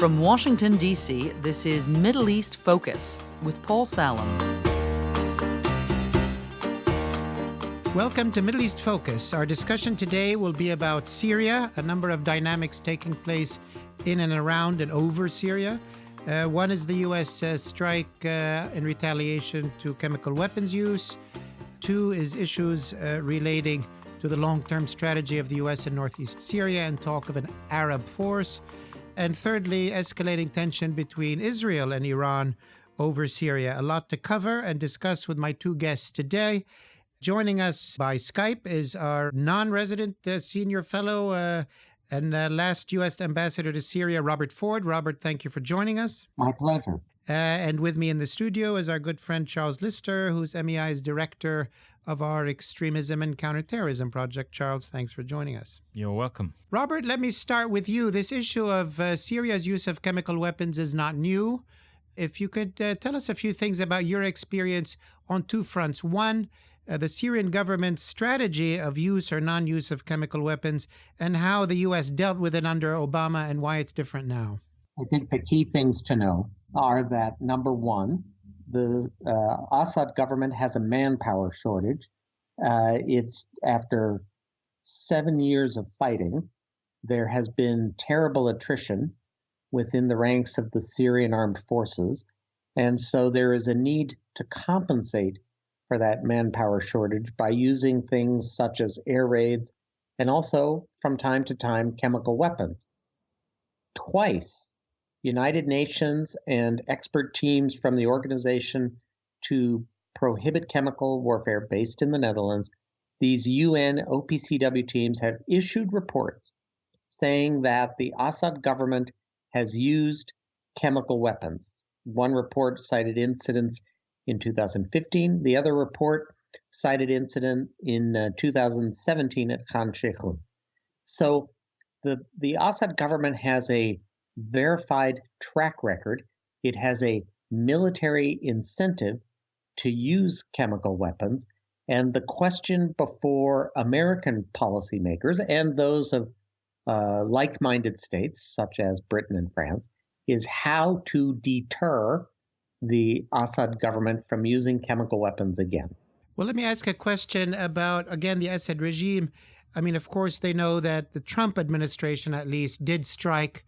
From Washington, D.C., this is Middle East Focus with Paul Salem. Welcome to Middle East Focus. Our discussion today will be about Syria, a number of dynamics taking place in and around and over Syria. One is the U.S. strike in retaliation to chemical weapons use. Two is issues relating to the long-term strategy of the U.S. in northeast Syria and talk of an Arab force. And thirdly, escalating tension between Israel and Iran over Syria. A lot to cover and discuss with my two guests today. Joining us by Skype is our non-resident senior fellow and last U.S. ambassador to Syria, Robert Ford. Robert, thank you for joining us. My pleasure. And with me in the studio is our good friend Charles Lister, who's MEI's director of our Extremism and Counterterrorism Project. Charles, thanks for joining us. You're welcome. Robert, let me start with you. This issue of Syria's use of chemical weapons is not new. If you could tell us a few things about your experience on two fronts. One, the Syrian government's strategy of use or non-use of chemical weapons and how the U.S. dealt with it under Obama and why it's different now. I think the key things to know are that, number one, the Assad government has a manpower shortage. It's after 7 years of fighting, there has been terrible attrition within the ranks of the Syrian armed forces. And so there is a need to compensate for that manpower shortage by using things such as air raids and also, from time to time, chemical weapons. Twice, United Nations and expert teams from the Organization to Prohibit Chemical Warfare, based in the Netherlands, these UN OPCW teams have issued reports saying that the Assad government has used chemical weapons. One report cited incidents in 2015. The other report cited incident in 2017 at Khan Sheikhoun. So the Assad government has a verified track record. It has a military incentive to use chemical weapons. And the question before American policymakers and those of like-minded states, such as Britain and France, is how to deter the Assad government from using chemical weapons again. Well, let me ask a question about, again, the Assad regime. I mean, of course, they know that the Trump administration, at least, did strike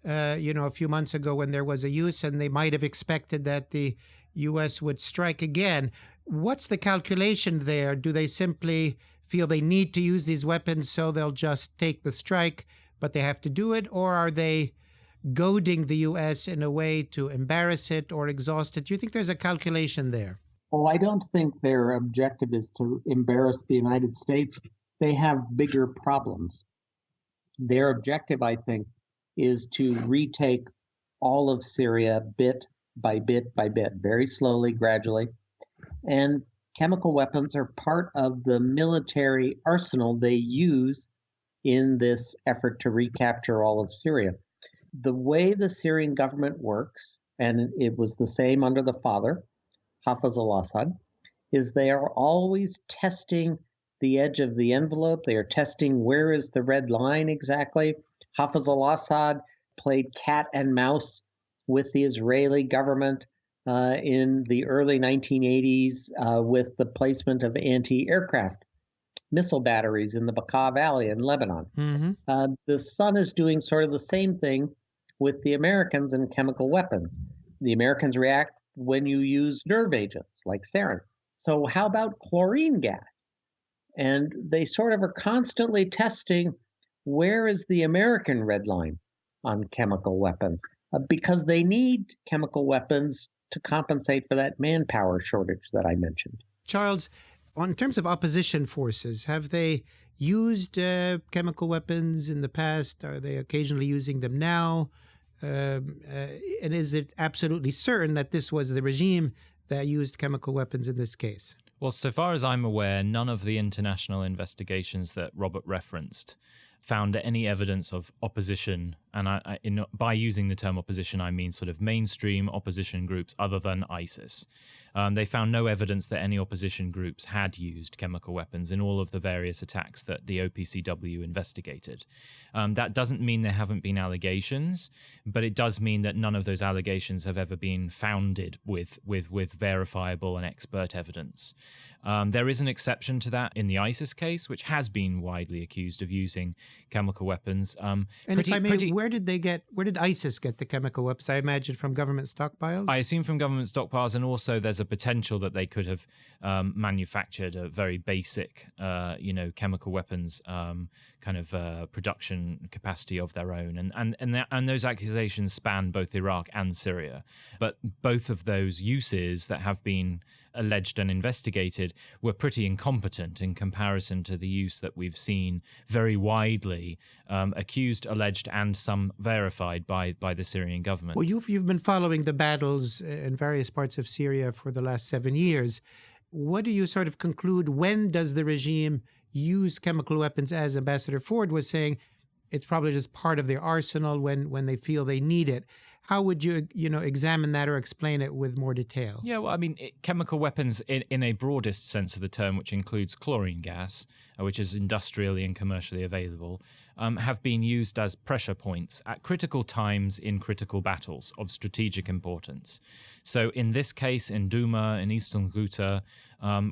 a few months ago when there was a use, and they might have expected that the U.S. would strike again. What's the calculation there? Do they simply feel they need to use these weapons so they'll just take the strike, but they have to do it? Or are they goading the U.S. in a way to embarrass it or exhaust it? Do you think there's a calculation there? Well, I don't think their objective is to embarrass the United States. They have bigger problems. Their objective, I think, is to retake all of Syria bit by bit by bit, very slowly, gradually. And chemical weapons are part of the military arsenal they use in this effort to recapture all of Syria. The way the Syrian government works, and it was the same under the father, Hafez al-Assad, is they are always testing the edge of the envelope. They are testing where is the red line exactly. Hafez al-Assad played cat and mouse with the Israeli government in the early 1980s with the placement of anti-aircraft missile batteries in the Bekaa Valley in Lebanon. Mm-hmm. The son is doing sort of the same thing with the Americans and chemical weapons. The Americans react when you use nerve agents like sarin. So how about chlorine gas? And they sort of are constantly testing where is the American red line on chemical weapons, because they need chemical weapons to compensate for that manpower shortage that I mentioned. Charles, in terms of opposition forces, have they used chemical weapons in the past? Are they occasionally using them now? And is it absolutely certain that this was the regime that used chemical weapons in this case? Well, so far as I'm aware, none of the international investigations that Robert referenced found any evidence of opposition. And by using the term opposition, I mean sort of mainstream opposition groups other than ISIS. They found no evidence that any opposition groups had used chemical weapons in all of the various attacks that the OPCW investigated. That doesn't mean there haven't been allegations, but it does mean that none of those allegations have ever been founded with verifiable and expert evidence. There is an exception to that in the ISIS case, which has been widely accused of using chemical weapons. And if I may, where did ISIS get the chemical weapons? I imagine from government stockpiles? I assume from government stockpiles, and also there's a potential that they could have manufactured a very basic, chemical weapons production capacity of their own. And those accusations span both Iraq and Syria. But both of those uses that have been alleged and investigated were pretty incompetent in comparison to the use that we've seen very widely accused, alleged, and some verified by the Syrian government. Well, you've been following the battles in various parts of Syria for the last 7 years. What do you sort of conclude? When does the regime use chemical weapons? As Ambassador Ford was saying, it's probably just part of their arsenal when they feel they need it. How would you, examine that or explain it with more detail? Yeah, well, I mean, chemical weapons in a broadest sense of the term, which includes chlorine gas, which is industrially and commercially available, have been used as pressure points at critical times in critical battles of strategic importance. So in this case, in Duma, in Eastern Ghouta,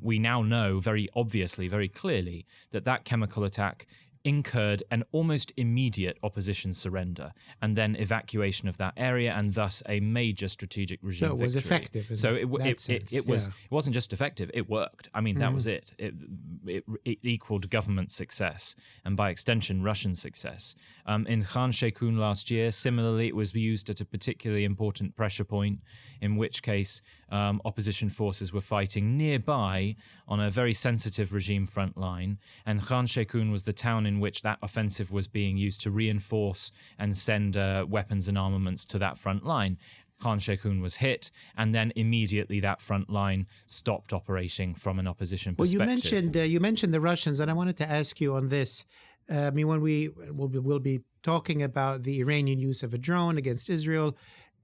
we now know very obviously, very clearly, that chemical attack incurred an almost immediate opposition surrender and then evacuation of that area, and thus a major strategic regime victory. So it was effective. So it wasn't just effective; it worked. I mean, that was it. It equaled government success, and by extension, Russian success. In Khan Sheikhoun last year, similarly, it was used at a particularly important pressure point, in which case opposition forces were fighting nearby on a very sensitive regime front line, and Khan Sheikhoun was the town in which that offensive was being used to reinforce and send weapons and armaments to that front line. Khan Sheikhoun was hit, and then immediately that front line stopped operating from an opposition perspective. Well, you mentioned the Russians, and I wanted to ask you on this. I mean, when we'll be talking about the Iranian use of a drone against Israel,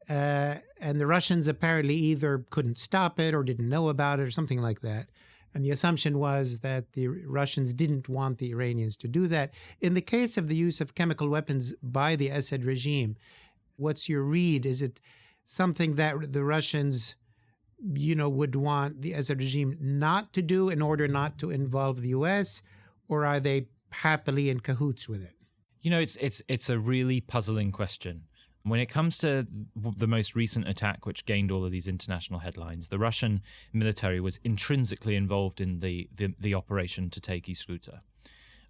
and the Russians apparently either couldn't stop it or didn't know about it or something like that. And the assumption was that the Russians didn't want the Iranians to do that. In the case of the use of chemical weapons by the Assad regime, what's your read? Is it something that the Russians, would want the Assad regime not to do in order not to involve the U.S., or are they happily in cahoots with it? It's a really puzzling question. When it comes to the most recent attack, which gained all of these international headlines, the Russian military was intrinsically involved in the operation to take East Ghouta.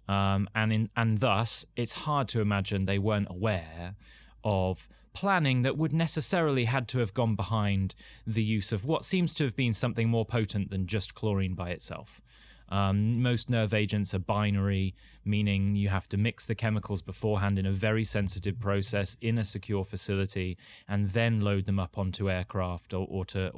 And thus, it's hard to imagine they weren't aware of planning that would necessarily had to have gone behind the use of what seems to have been something more potent than just chlorine by itself. Most nerve agents are binary, meaning you have to mix the chemicals beforehand in a very sensitive process in a secure facility and then load them up onto aircraft or to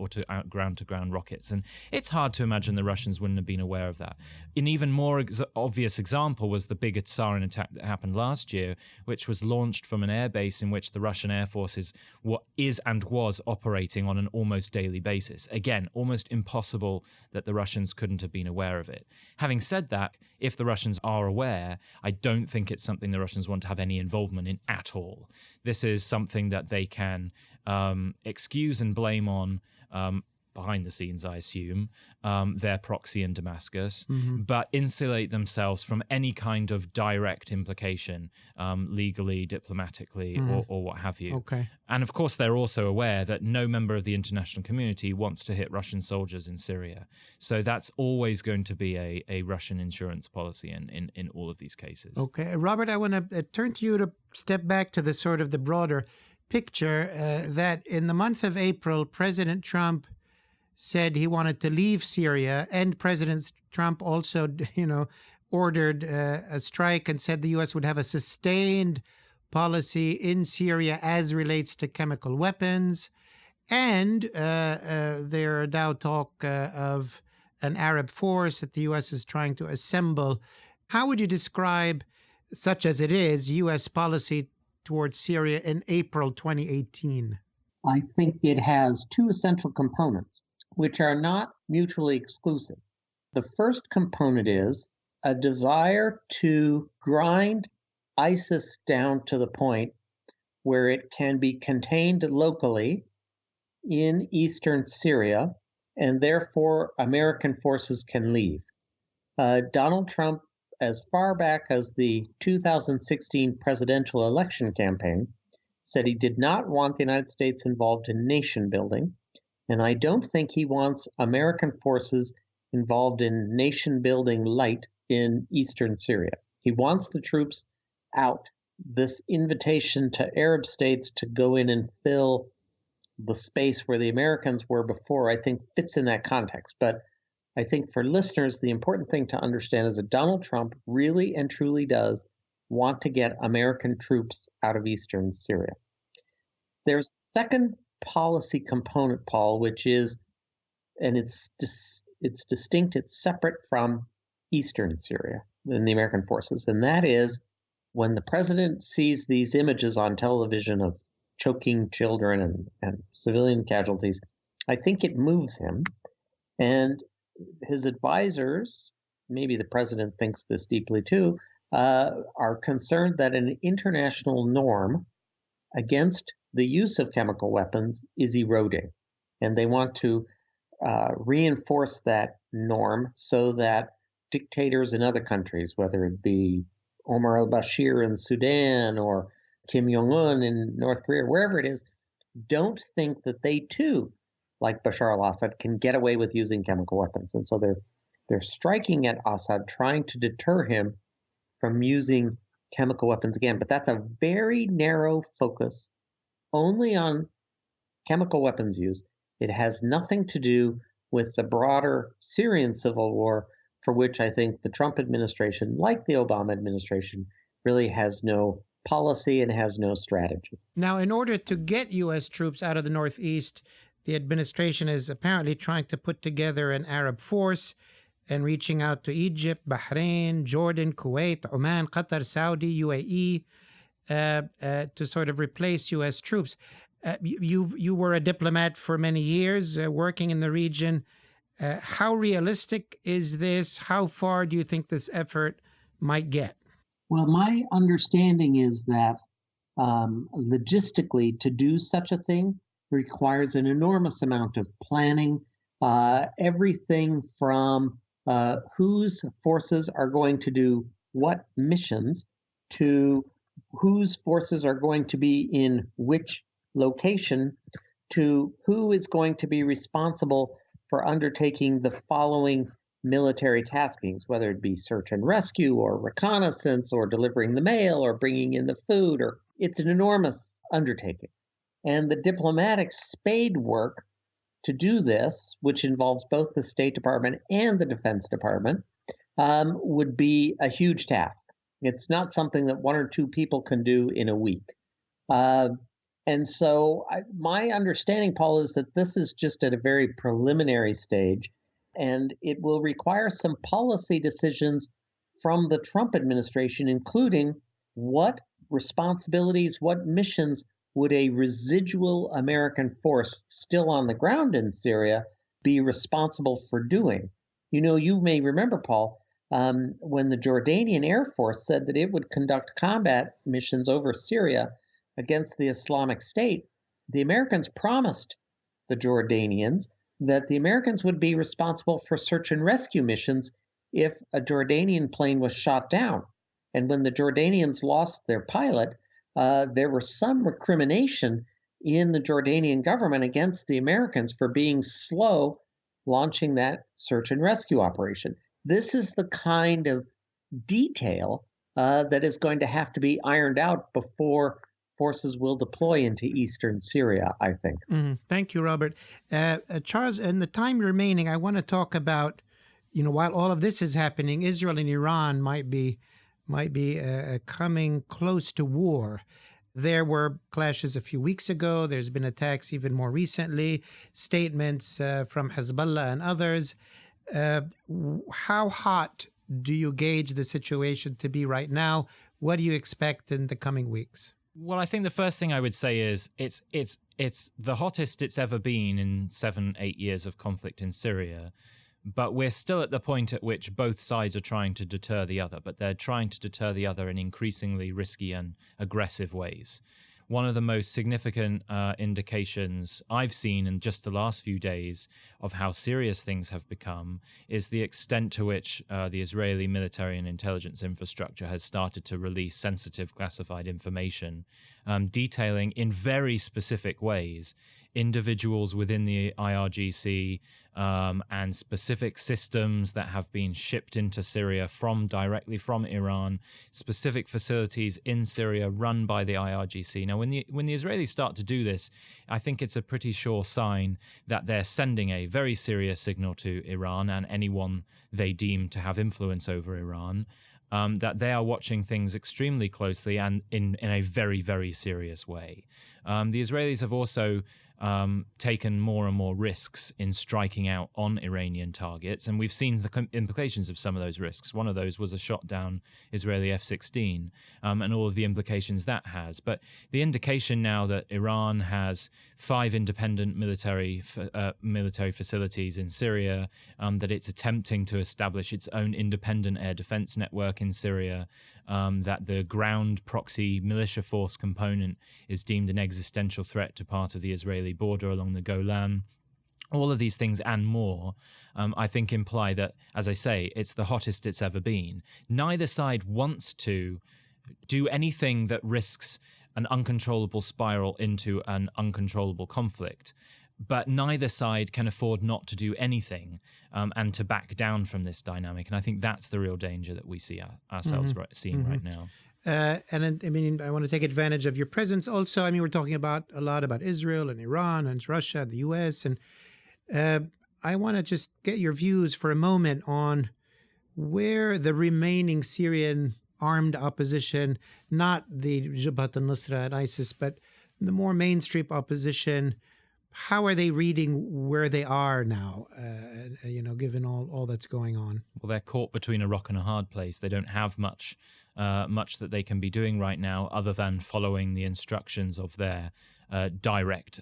ground-to-ground rockets. And it's hard to imagine the Russians wouldn't have been aware of that. An even more obvious example was the big sarin attack that happened last year, which was launched from an airbase in which the Russian Air Force was operating on an almost daily basis. Again, almost impossible that the Russians couldn't have been aware of it. Having said that, if the Russians are aware, I don't think it's something the Russians want to have any involvement in at all. This is something that they can excuse and blame on behind the scenes, I assume, their proxy in Damascus, but insulate themselves from any kind of direct implication, legally, diplomatically, or what have you. Okay. And of course, they're also aware that no member of the international community wants to hit Russian soldiers in Syria. So that's always going to be a Russian insurance policy in all of these cases. Okay. Robert, I want to turn to you to step back to the sort of the broader picture that in the month of April, President Trump said he wanted to leave Syria, and President Trump also, ordered a strike and said the U.S. would have a sustained policy in Syria as relates to chemical weapons. And there are now talk of an Arab force that the U.S. is trying to assemble. How would you describe such as it is, U.S. policy towards Syria in April 2018? I think it has two essential components, which are not mutually exclusive. The first component is a desire to grind ISIS down to the point where it can be contained locally in eastern Syria, and therefore American forces can leave. Donald Trump, as far back as the 2016 presidential election campaign, said he did not want the United States involved in nation building, and I don't think he wants American forces involved in nation building light in eastern Syria. He wants the troops out. This invitation to Arab states to go in and fill the space where the Americans were before, I think fits in that context. But I think for listeners, the important thing to understand is that Donald Trump really and truly does want to get American troops out of eastern Syria. There's a second policy component, Paul, which is, and it's distinct, it's separate from eastern Syria and the American forces, and that is when the president sees these images on television of choking children and civilian casualties, I think it moves him. And his advisors, maybe the president thinks this deeply too, are concerned that an international norm against the use of chemical weapons is eroding. And they want to reinforce that norm so that dictators in other countries, whether it be Omar al-Bashir in Sudan or Kim Jong-un in North Korea, wherever it is, don't think that they too, like Bashar al-Assad, can get away with using chemical weapons. And so they're striking at Assad, trying to deter him from using chemical weapons again. But that's a very narrow focus, only on chemical weapons use. It has nothing to do with the broader Syrian civil war, for which I think the Trump administration, like the Obama administration, really has no policy and has no strategy. Now, in order to get U.S. troops out of the Northeast, the administration is apparently trying to put together an Arab force and reaching out to Egypt, Bahrain, Jordan, Kuwait, Oman, Qatar, Saudi, UAE, to sort of replace U.S. troops. You were a diplomat for many years, working in the region. How realistic is this? How far do you think this effort might get? Well, my understanding is that logistically, to do such a thing requires an enormous amount of planning, everything from whose forces are going to do what missions to whose forces are going to be in which location to who is going to be responsible for undertaking the following military taskings, whether it be search and rescue or reconnaissance or delivering the mail or bringing in the food, or it's an enormous undertaking. And the diplomatic spade work to do this, which involves both the State Department and the Defense Department, would be a huge task. It's not something that one or two people can do in a week. And so my understanding, Paul, is that this is just at a very preliminary stage, and it will require some policy decisions from the Trump administration, including what responsibilities, what missions would a residual American force still on the ground in Syria be responsible for doing. You know, you may remember, Paul, when the Jordanian Air Force said that it would conduct combat missions over Syria against the Islamic State, the Americans promised the Jordanians that the Americans would be responsible for search and rescue missions if a Jordanian plane was shot down. And when the Jordanians lost their pilot, there was some recrimination in the Jordanian government against the Americans for being slow launching that search and rescue operation. This is the kind of detail that is going to have to be ironed out before forces will deploy into eastern Syria, I think. Thank you, Robert. Charles, in the time remaining, I want to talk about, while all of this is happening, Israel and Iran might be coming close to war. There were clashes a few weeks ago. There's been attacks even more recently, statements from Hezbollah and others. How hot do you gauge the situation to be right now? What do you expect in the coming weeks? Well, I think the first thing I would say is it's the hottest it's ever been in 7-8 years of conflict in Syria. But we're still at the point at which both sides are trying to deter the other, but they're trying to deter the other in increasingly risky and aggressive ways. One of the most significant indications I've seen in just the last few days of how serious things have become is the extent to which the Israeli military and intelligence infrastructure has started to release sensitive classified information, detailing in very specific ways individuals within the IRGC and specific systems that have been shipped into Syria directly from Iran, specific facilities in Syria run by the IRGC. Now, when the Israelis start to do this, I think it's a pretty sure sign that they're sending a very serious signal to Iran and anyone they deem to have influence over Iran, that they are watching things extremely closely and in a very, very serious way. The Israelis have also taken more and more risks in striking out on Iranian targets, and we've seen the implications of some of those risks. One of those was a shot down Israeli F-16 and all of the implications that has. But the indication now that Iran has 5 independent military facilities in Syria, that it's attempting to establish its own independent air defense network in Syria, that the ground proxy militia force component is deemed an existential threat to part of the Israeli border along the Golan. All of these things and more, I think, imply that, as I say, it's the hottest it's ever been. Neither side wants to do anything that risks an uncontrollable spiral into an uncontrollable conflict. But neither side can afford not to do anything and to back down from this dynamic. And I think that's the real danger that we see ourselves seeing right now. And I mean, I want to take advantage of your presence also. I mean, we're talking a lot about Israel and Iran and Russia, the U.S. And I want to just get your views for a moment on where the remaining Syrian armed opposition, not the Jabhat al-Nusra and ISIS, but the more mainstream opposition, how are they reading where they are now, given all that's going on? Well, they're caught between a rock and a hard place. They don't have much that they can be doing right now other than following the instructions of their direct,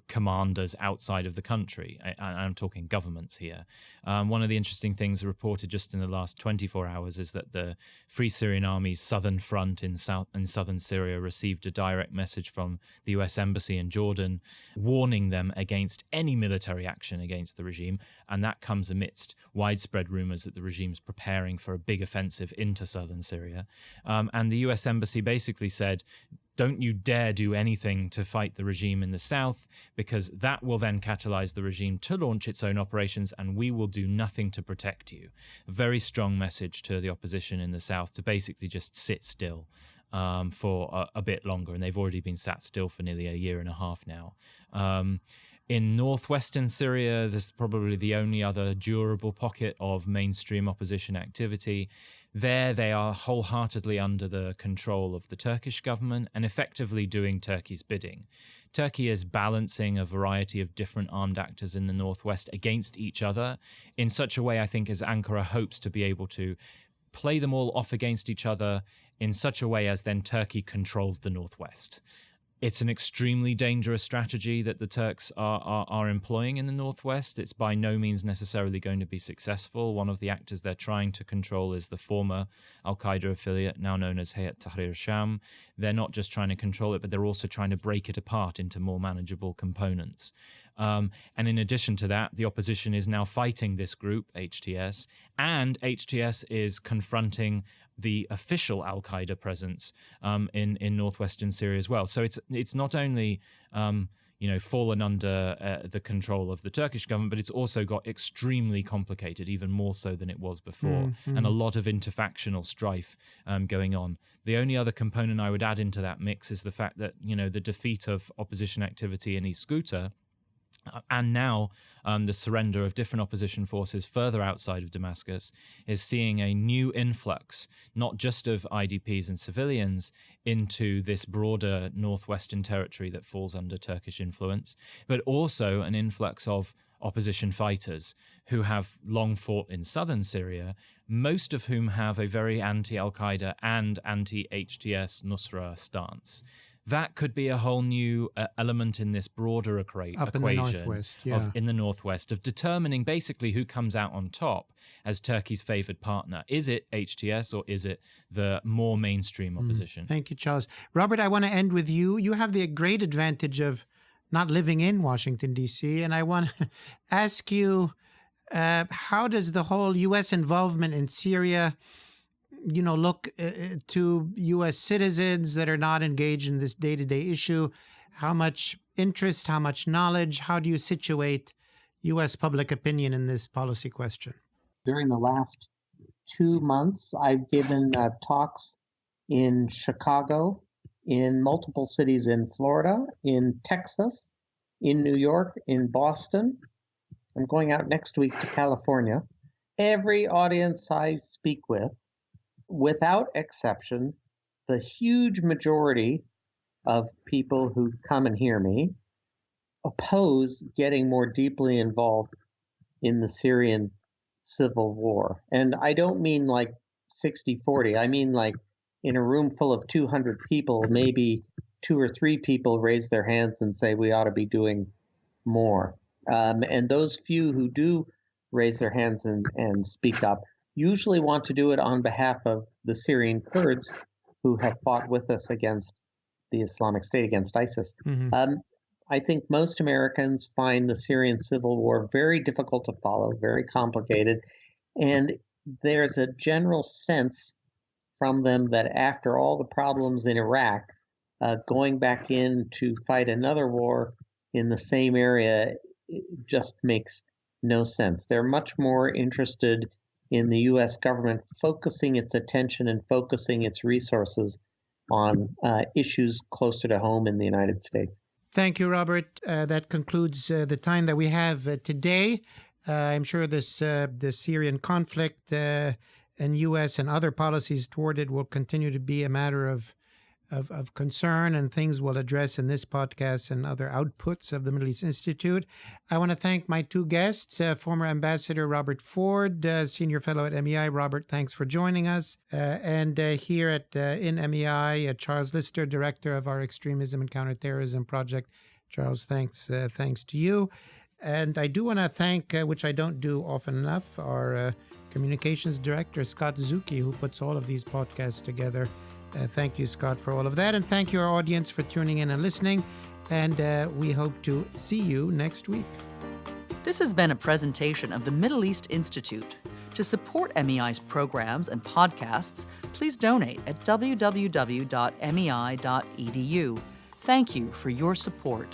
commanders outside of the country. I'm talking governments here. One of the interesting things reported just in the last 24 hours is that the Free Syrian Army's southern front in southern Syria received a direct message from the U.S. Embassy in Jordan warning them against any military action against the regime, and that comes amidst widespread rumors that the regime's preparing for a big offensive into southern Syria. And the U.S. Embassy basically said, don't you dare do anything to fight the regime in the south, because that will then catalyze the regime to launch its own operations, and we will do nothing to protect you. A very strong message to the opposition in the south to basically just sit still for a bit longer, and they've already been sat still for nearly a year and a half now. In northwestern Syria, there's probably the only other durable pocket of mainstream opposition activity. There, they are wholeheartedly under the control of the Turkish government and effectively doing Turkey's bidding. Turkey is balancing a variety of different armed actors in the northwest against each other in such a way, I think, as Ankara hopes to be able to play them all off against each other in such a way as then Turkey controls the northwest. It's an extremely dangerous strategy that the Turks are employing in the northwest. It's by no means necessarily going to be successful. One of the actors they're trying to control is the former al-Qaeda affiliate, now known as Hayat Tahrir Sham. They're not just trying to control it, but they're also trying to break it apart into more manageable components. And in addition to that, the opposition is now fighting this group, HTS, and HTS is confronting the official al-Qaeda presence in northwestern Syria as well. So it's not only fallen under the control of the Turkish government, but it's also got extremely complicated, even more so than it was before, and a lot of interfactional strife going on. The only other component I would add into that mix is the fact that the defeat of opposition activity in East Ghouta And now the surrender of different opposition forces further outside of Damascus is seeing a new influx, not just of IDPs and civilians, into this broader northwestern territory that falls under Turkish influence, but also an influx of opposition fighters who have long fought in southern Syria, most of whom have a very anti-Al-Qaeda and anti-HTS Nusra stance. That could be a whole new element in this broader equation in the Northwest, yeah. in the Northwest of determining basically who comes out on top as Turkey's favored partner. Is it HTS or is it the more mainstream opposition? Thank you, Charles. Robert, I want to end with you. You have the great advantage of not living in Washington, D.C., and I want to ask you, how does the whole U.S. involvement in Syria look to U.S. citizens that are not engaged in this day-to-day issue? How much interest, how much knowledge, how do you situate U.S. public opinion in this policy question? During the last 2 months, I've given talks in Chicago, in multiple cities in Florida, in Texas, in New York, in Boston. I'm going out next week to California. Every audience I speak with, without exception, the huge majority of people who come and hear me oppose getting more deeply involved in the Syrian civil war. And I don't mean like 60-40. I mean like in a room full of 200 people, maybe 2 or 3 people raise their hands and say we ought to be doing more. And those few who do raise their hands and speak up usually want to do it on behalf of the Syrian Kurds who have fought with us against the Islamic State, against ISIS. Mm-hmm. I think most Americans find the Syrian civil war very difficult to follow, very complicated, and there's a general sense from them that after all the problems in Iraq, going back in to fight another war in the same area just makes no sense. They're much more interested in the U.S. government focusing its attention and focusing its resources on issues closer to home in the United States. Thank you, Robert. That concludes the time that we have today. I'm sure the Syrian conflict and U.S. and other policies toward it will continue to be a matter of concern, and things we'll address in this podcast and other outputs of the Middle East Institute. I want to thank my 2 guests, former Ambassador Robert Ford, Senior Fellow at MEI. Robert, thanks for joining us. And here in MEI, Charles Lister, Director of our Extremism and Counterterrorism Project. Charles, thanks to you. And I do want to thank, which I don't do often enough, our Communications Director, Scott Zucchi, who puts all of these podcasts together. Thank you, Scott, for all of that. And thank you, our audience, for tuning in and listening. And we hope to see you next week. This has been a presentation of the Middle East Institute. To support MEI's programs and podcasts, please donate at www.mei.edu. Thank you for your support.